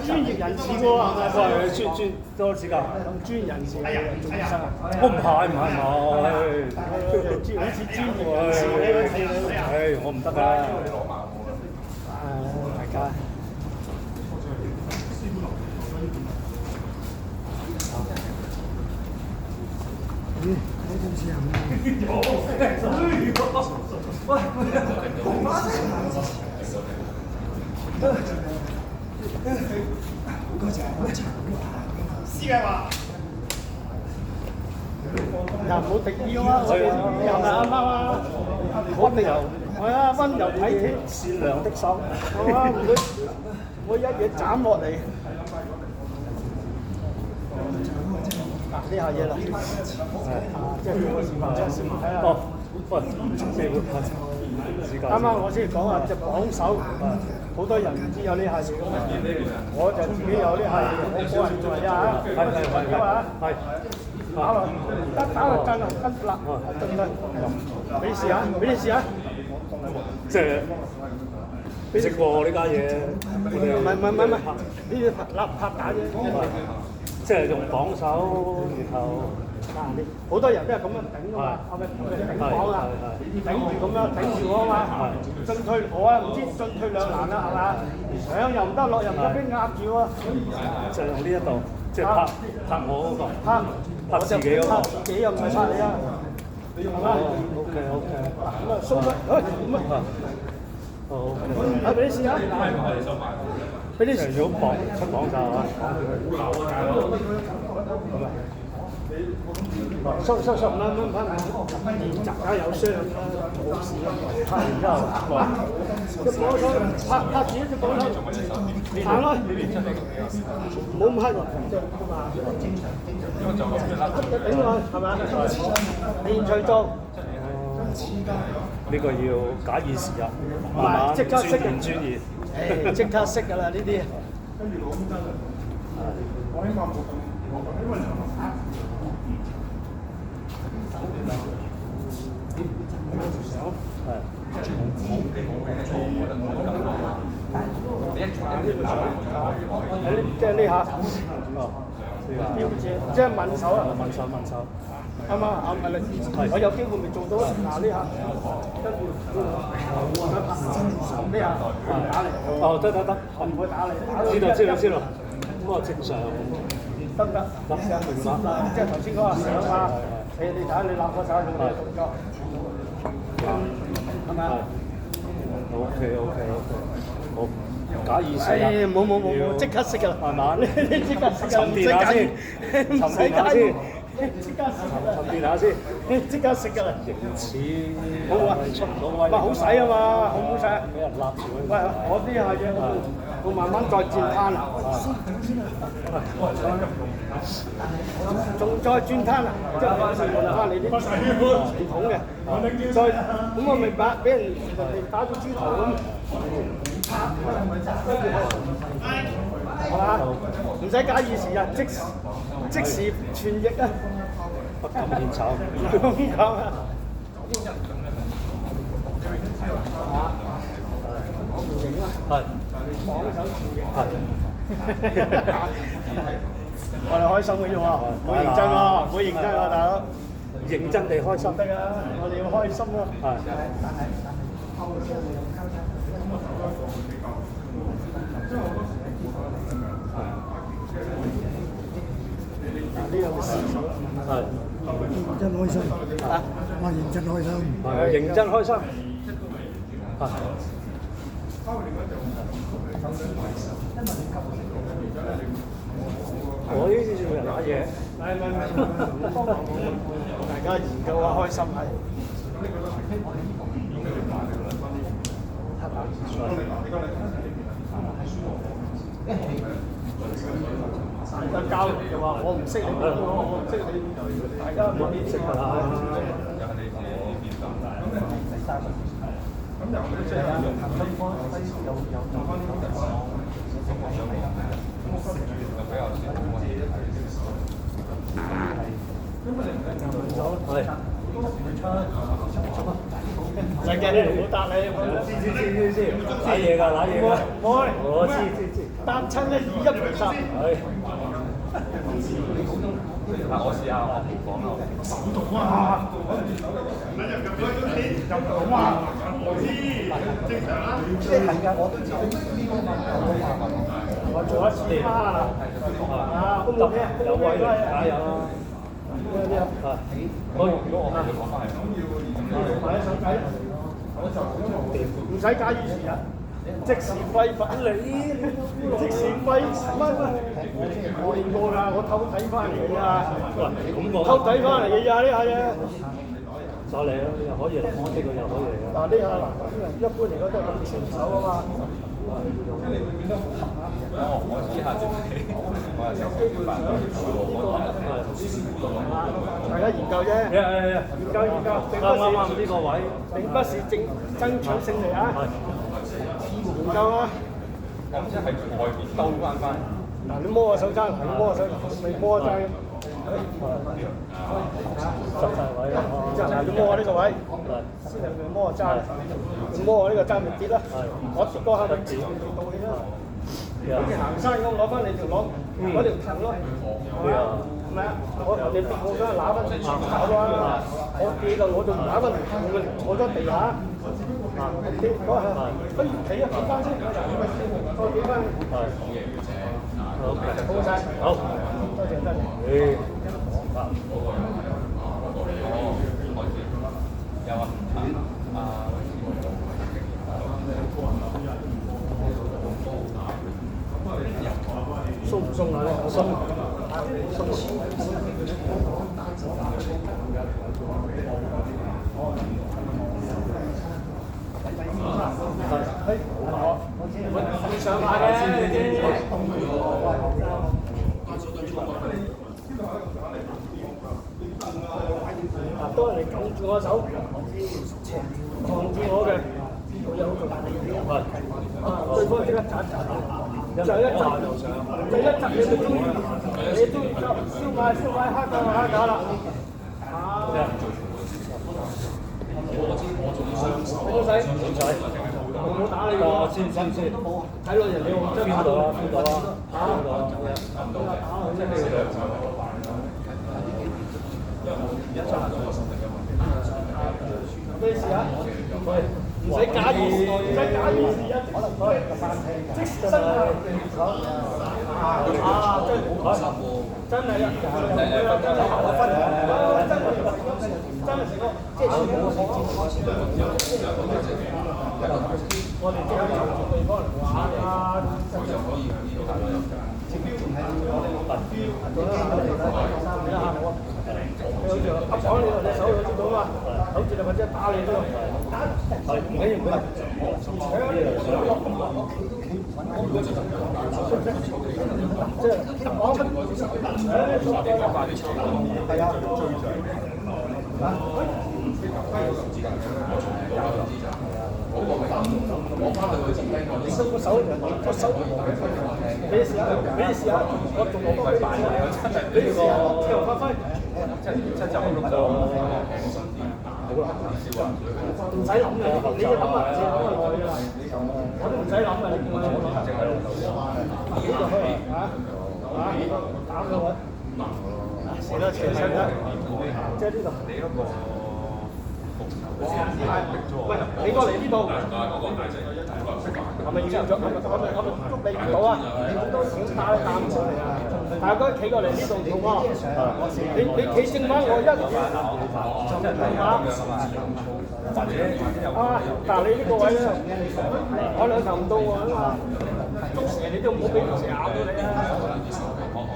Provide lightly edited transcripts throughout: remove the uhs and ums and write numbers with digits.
專業人士喎，係咪？專多指教，專業人士做醫生啊？我唔係，好似專業人士你我唔得㗎。大家。又唔好敵意啊！又係啱啊！溫柔係啊，溫柔體貼、善良的手，係嘛？唔會一嘢斬落嚟。呢下嘢啦，即係我示範，睇下。喂，啱啱我先講話隻綁手，好多人唔知有呢下嘢㗎嘛，我就自己有呢下嘢，我個人做嚟啫嚇，係，打落，打落震啊，跟啦，震，俾你試下，俾你試下，即係食過呢家嘢，唔係，呢啲立拍打啫，即係用綁手，然後。好多人都係咁樣頂㗎嘛，係咪頂綁啊？頂住咁樣頂住我啊嘛，進退我啊唔知進退兩難啦，係嘛？上又唔得，落又唔得，俾壓住喎。就用呢一度，即係拍我嗰個，拍自己嗰個。拍自己又唔係拍你啊，係嘛 ？OK，咁啊鬆咗，咁啊，好，啊俾你試下，俾你試。如果出綁就係嘛？咁啊。收，唔練習啊有傷啦，冇事啦，拍完之後，隻綁手拍住隻綁手，行啦，唔好咁黑喎，頂落係咪？練隨做，呢個要假以時日，慢慢即刻識嘅專業，即刻識㗎啦呢啲。我希望即係呢下，標誌，即係問手啊！問手，啱唔啱？我有機會未做到啊！嗱呢下，跟住呢下打嚟。哦，得，我唔會打你。知道。咁啊正常。得，明白。即係頭先嗰個相啊，你睇下你立個手用咩動作？係咪啊 ？OK，好。假意思啊！冇，即刻識㗎啦，係嘛？你即刻識㗎，唔使解，唔使解，即刻識㗎啦。沉澱下先，即刻識㗎啦。型似好啊，出唔到位。好使啊嘛，好使。俾人立住佢。喂，我呢下嘢我慢慢再轉攤啊。仲再轉攤啊！即係用翻你啲傳統嘅，再咁我明白，俾人哋打咗豬頭咁。係嘛？唔使假以時日，即時傳譯啊！不敢獻醜，咁講啊！係綁手傳譯我哋開心嘅啫喎，唔好認真喎，唔好認真喎，大佬。認真地開心得啊！我哋要開心啊！係。呢個思想係認真開心啊！我認真開心，係認真開心係。我呢啲做人打嘢，大家研究下開心係。大家交流就話我唔識你，我唔識你，大家慢慢識㗎啦。咁係。唔使驚，唔好答你。知，揦嘢㗎，揦嘢㗎。我知。答親咧以一賠十。係。嗱，我試下我模仿啦。手動啊！入到啊！我知，正常啦。即係㗎，我都知道呢個問題。我做一次啦。都冇咩，有位加油啦！如果我講翻係，買手仔，唔使加以時日，即時揮發你，即時揮乜？我練過㗎，我偷睇翻嚟㗎咋，偷睇翻嚟嘅咋呢下嘢。再嚟啦，又可以嚟，呢個又可以嚟啦。嗱呢下嗱，一般嚟講都係咁傳手啊嘛。我試下先，我係有機會辦到大家研究啫，研究，啱呢個位，並不是爭取勝利啊！研究啊！咁即係外邊兜翻。嗱，你摸下手踭，你摸下踭。十大位啦，嗱，你摸下呢個位，先嚟摸下踭，你摸下呢個踭咪跌啦，我跌嗰下咪自動到起啦。好似行山咁攞翻你條攞條藤咯，係咪啊？我哋跌過嗰揦翻條藤啦，我跌就攞條揦翻條藤嘅，坐咗地下，跌嗰下，不如企一企翻先，再企翻。好晒，好，多謝。有啊，鬆唔鬆啊？鬆。你上下嘅，多人嚟撳住我手，扛住我嘅，對方即刻斬，就一集你都燒賣黑架啦，唔使，我冇打你喎，先，睇落人哋我真係打到啦，咩事啊？唔使假意事啊！即身啊！真係啊！真係成個即係我哋即刻就住對方嚟玩啊！你好似噏講你手有接到嘛？好似你或者打你都係唔緊要，即係講出係啊！你收個手，俾你試下，我仲冇幫你辦嘅，俾你試下，之後發揮，即係就咁咯。好啦，唔使諗嘅，你要諗啊，你諗啊耐啦，我都唔使諗啊，你叫我諗，呢就可以打佢揾，死啦，斜身啦，即係呢度。喂，你過嚟呢度，係咪要咗？係咪捉你唔到啊？都想打你彈出嚟啊！大哥企過嚟呢度同我，你企正翻我一嗱你呢個位咧，我兩頭唔到喎嘛，捉蛇你都唔好俾條蛇咬到你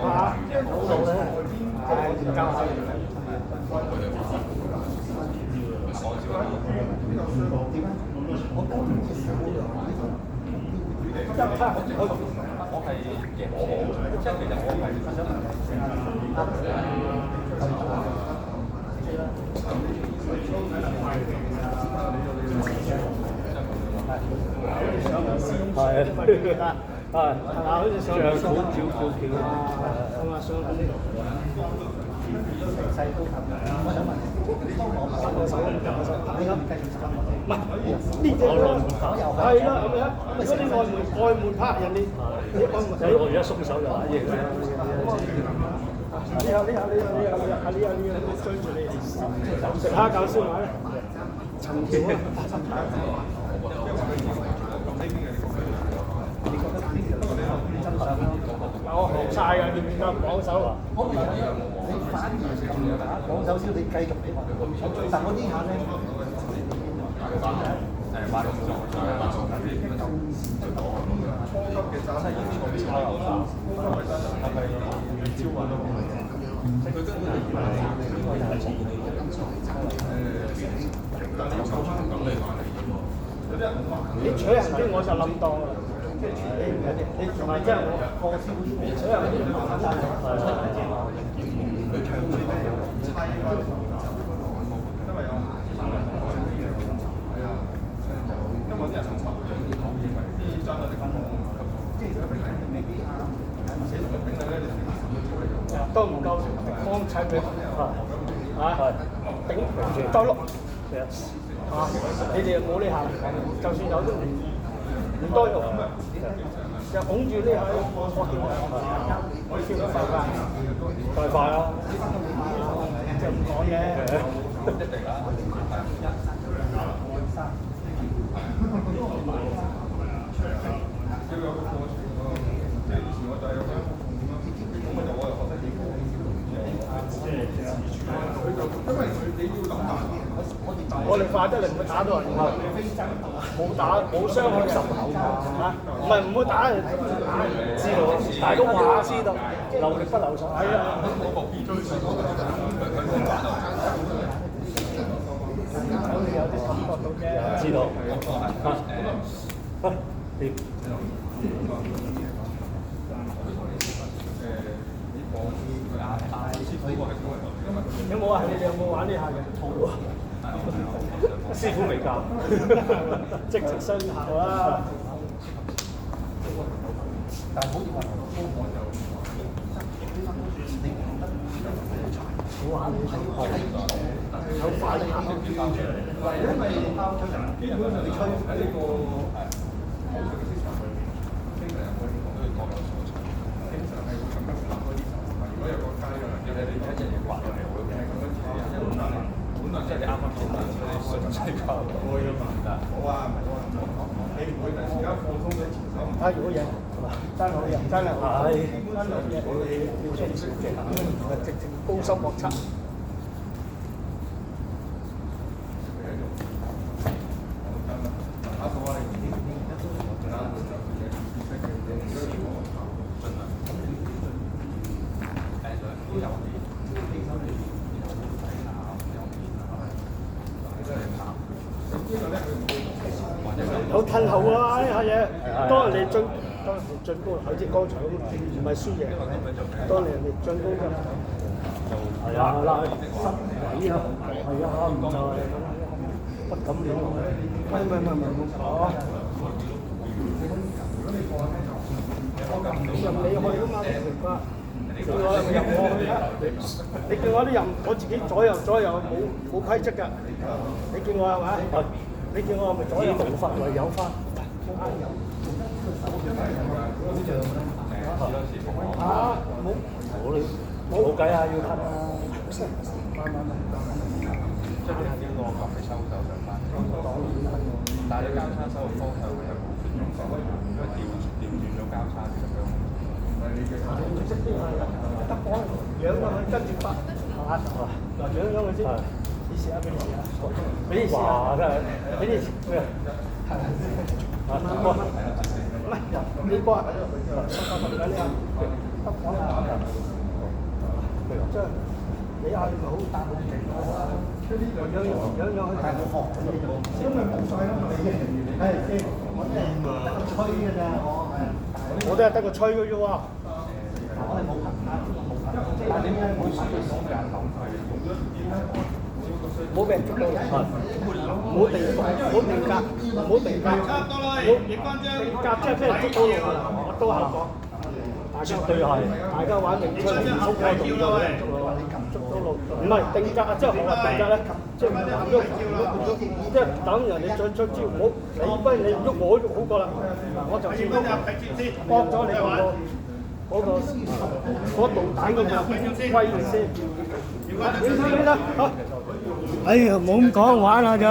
啊！好到咧，即係教下你。我係贏即係其實我係係嘛？好似上橋啊，係嘛？上細高級。我想問，幫我手你咁繼續執唔係呢隻咯，係啦，係咪啊？如果你外門拍人哋，你外門，我而家鬆手就玩嘢啦。你追住你，食蝦餃燒賣啦，陳橋啊！我學晒㗎，見唔見啊？榜首啊！你反而咁打榜首先，你繼續你話，但我呢下咧，你取人啲我就冧當啦。你仲係真係我過師傅，你取人啲麻煩都唔夠幫襯佢頂多碌你哋冇呢下，就算有都唔多用，就拱住呢下，我叫佢快快，快快啦！就唔講嘅。我哋快得嚟唔會打到人，冇傷害人嚇，唔係唔會打人，知道，大都話知道，流力不流手，係啊。有啲感覺到嘅，知道。有冇啊？你哋有冇玩呢下嘅？師傅未教，即時生效啦。但係好似話好玩，有快力因為基本上你吹呢即係你啱啱講啦，純粹靠開啊嘛。好啊，你唔會突然間放鬆咗前手。睇如果嘢，真好嘢，真係好嘢，真好嘢，要充少嘅，直情高深莫測。有褪後啊！呢下嘢，當人哋進攻，好似剛才咁，唔係輸贏。當人哋進攻嘅，係啊，拉失位啊，係啊，唔就係不敢亂來。唔好任你去㗎嘛，明白？你叫我任我去啊！你叫我啲任我自己左右冇規則㗎。你叫我係咪？你叫我係咪左右無法為有法？冇計啊，要吞啊！將呢個球係收手上翻，但係你交叉收嘅方向會有唔同，因為調轉咗交叉咁樣。得講養咗佢跟住發下嗱養咗佢先，你試下俾你試下，俾你試下，哇！真係俾你咩啊？唔係你過啊？得講啦，即係你係咪好大好勁啊？養佢，但係我學咗呢種，因為冇晒啦嘛，係我真係得個吹㗎咋，我都係得個吹嘅啫喎。我哋冇憑啊，但係點解會輸嘅時間冇俾人捉到，冇定格，冇定格，冇定格，冇定格即係俾人捉到路㗎啦，我都係講。絕對係。大家玩定出嚟捉嗰個動作咧，捉到路，唔係定格啊！即係學話定格咧，即係唔喐，即係等人哋再出招，唔好你不如你唔喐我喐好過啦。嗱，我就先幫咗你嗰導彈嗰個威力先。你得嚇？哎呀，冇咁講玩下咋〜